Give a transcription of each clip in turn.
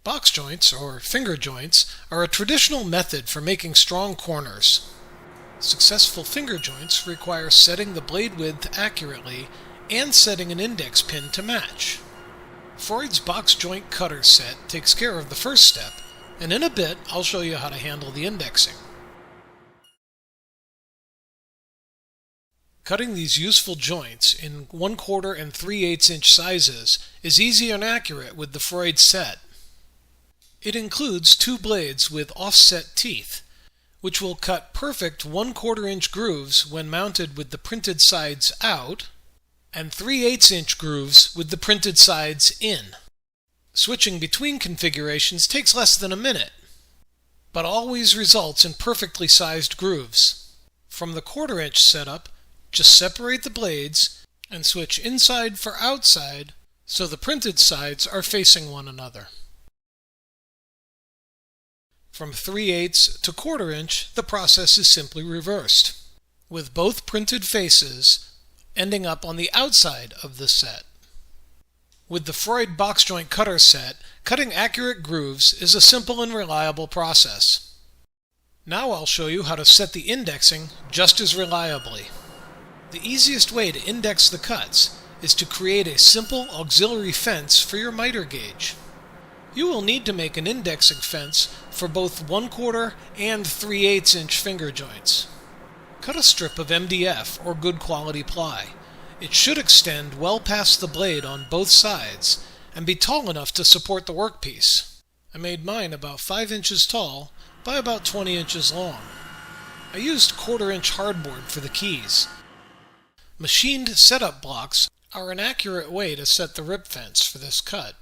Box joints, or finger joints, are a traditional method for making strong corners. Successful finger joints require setting the blade width accurately and setting an index pin to match. Freud's box joint cutter set takes care of the first step, and in a bit I'll show you how to handle the indexing. Cutting these useful joints in 1/4 and 3/8 inch sizes is easy and accurate with the Freud set. It includes 2 blades with offset teeth, which will cut perfect 1/4 inch grooves when mounted with the printed sides out, and 3/8 inch grooves with the printed sides in. Switching between configurations takes less than a minute, but always results in perfectly sized grooves. From the 1/4 inch setup, just separate the blades and switch inside for outside so the printed sides are facing one another. From 3/8 to 1/4 inch, the process is simply reversed, with both printed faces ending up on the outside of the set. With the Freud box joint cutter set, cutting accurate grooves is a simple and reliable process. Now I'll show you how to set the indexing just as reliably. The easiest way to index the cuts is to create a simple auxiliary fence for your miter gauge. You will need to make an indexing fence for both 1/4 and 3/8 inch finger joints. Cut a strip of MDF or good quality ply. It should extend well past the blade on both sides and be tall enough to support the workpiece. I made mine about 5 inches tall by about 20 inches long. I used 1/4 inch hardboard for the keys. Machined setup blocks are an accurate way to set the rip fence for this cut.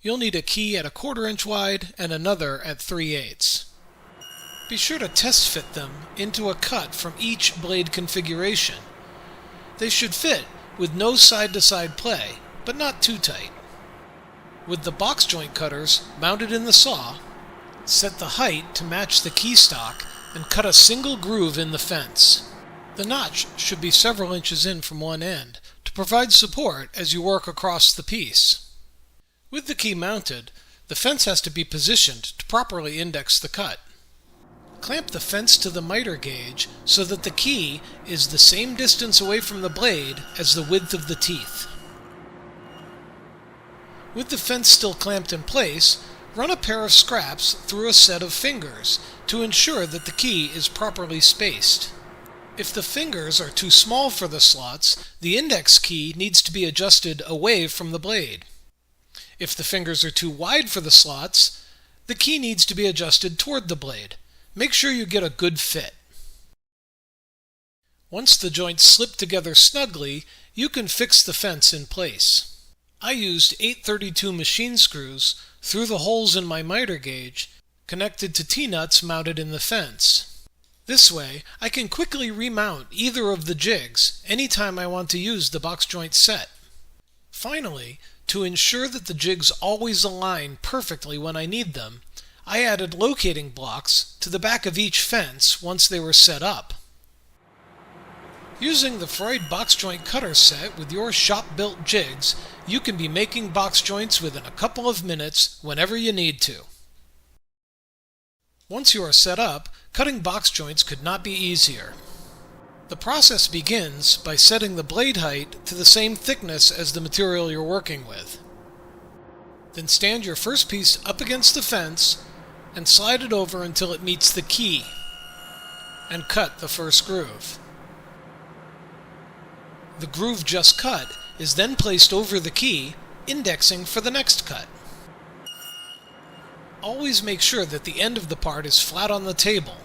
You'll need a key at 1/4 inch wide and another at 3/8. Be sure to test fit them into a cut from each blade configuration. They should fit with no side-to-side play, but not too tight. With the box joint cutters mounted in the saw, set the height to match the key stock and cut a single groove in the fence. The notch should be several inches in from one end to provide support as you work across the piece. With the key mounted, the fence has to be positioned to properly index the cut. Clamp the fence to the miter gauge so that the key is the same distance away from the blade as the width of the teeth. With the fence still clamped in place, run a pair of scraps through a set of fingers to ensure that the key is properly spaced. If the fingers are too small for the slots, the index key needs to be adjusted away from the blade. If the fingers are too wide for the slots, the key needs to be adjusted toward the blade. Make sure you get a good fit. Once the joints slip together snugly, you can fix the fence in place. I used 832 machine screws through the holes in my miter gauge, connected to T-nuts mounted in the fence. This way, I can quickly remount either of the jigs anytime I want to use the box joint set. Finally, to ensure that the jigs always align perfectly when I need them, I added locating blocks to the back of each fence once they were set up. Using the Freud box joint cutter set with your shop-built jigs, you can be making box joints within a couple of minutes whenever you need to. Once you are set up, cutting box joints could not be easier. The process begins by setting the blade height to the same thickness as the material you're working with. Then stand your first piece up against the fence and slide it over until it meets the key, and cut the first groove. The groove just cut is then placed over the key, indexing for the next cut. Always make sure that the end of the part is flat on the table,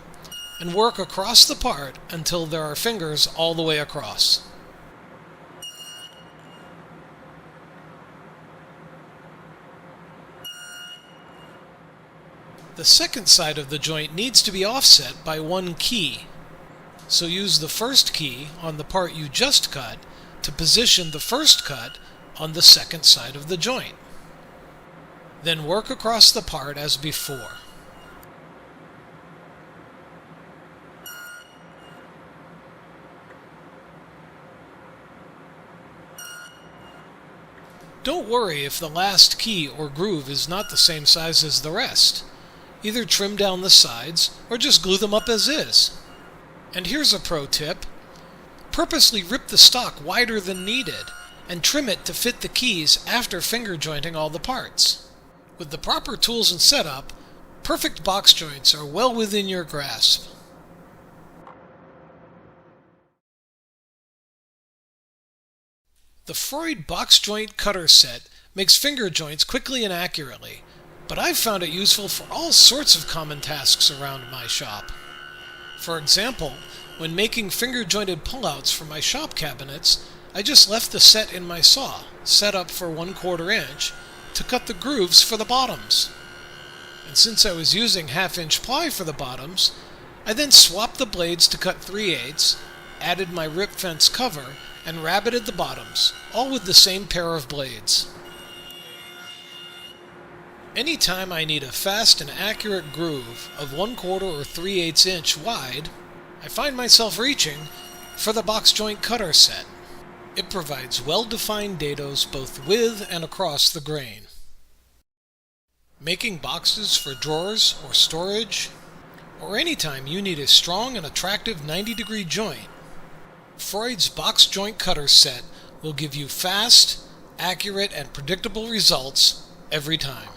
and work across the part until there are fingers all the way across. The second side of the joint needs to be offset by 1 key, so use the first key on the part you just cut to position the first cut on the second side of the joint. Then work across the part as before. Don't worry if the last key or groove is not the same size as the rest. Either trim down the sides or just glue them up as is. And here's a pro tip. Purposely rip the stock wider than needed and trim it to fit the keys after finger jointing all the parts. With the proper tools and setup, perfect box joints are well within your grasp. The Freud box joint cutter set makes finger joints quickly and accurately, but I've found it useful for all sorts of common tasks around my shop. For example, when making finger-jointed pullouts for my shop cabinets, I just left the set in my saw, set up for 1/4 inch, to cut the grooves for the bottoms. And since I was using 1/2 inch ply for the bottoms, I then swapped the blades to cut 3/8, added my rip fence cover, and rabbited the bottoms, all with the same pair of blades. Anytime I need a fast and accurate groove of 1/4 or 3/8 inch wide, I find myself reaching for the box joint cutter set. It provides well-defined dados both with and across the grain. Making boxes for drawers or storage, or anytime you need a strong and attractive 90-degree joint, Freud's box joint cutter set will give you fast, accurate, and predictable results every time.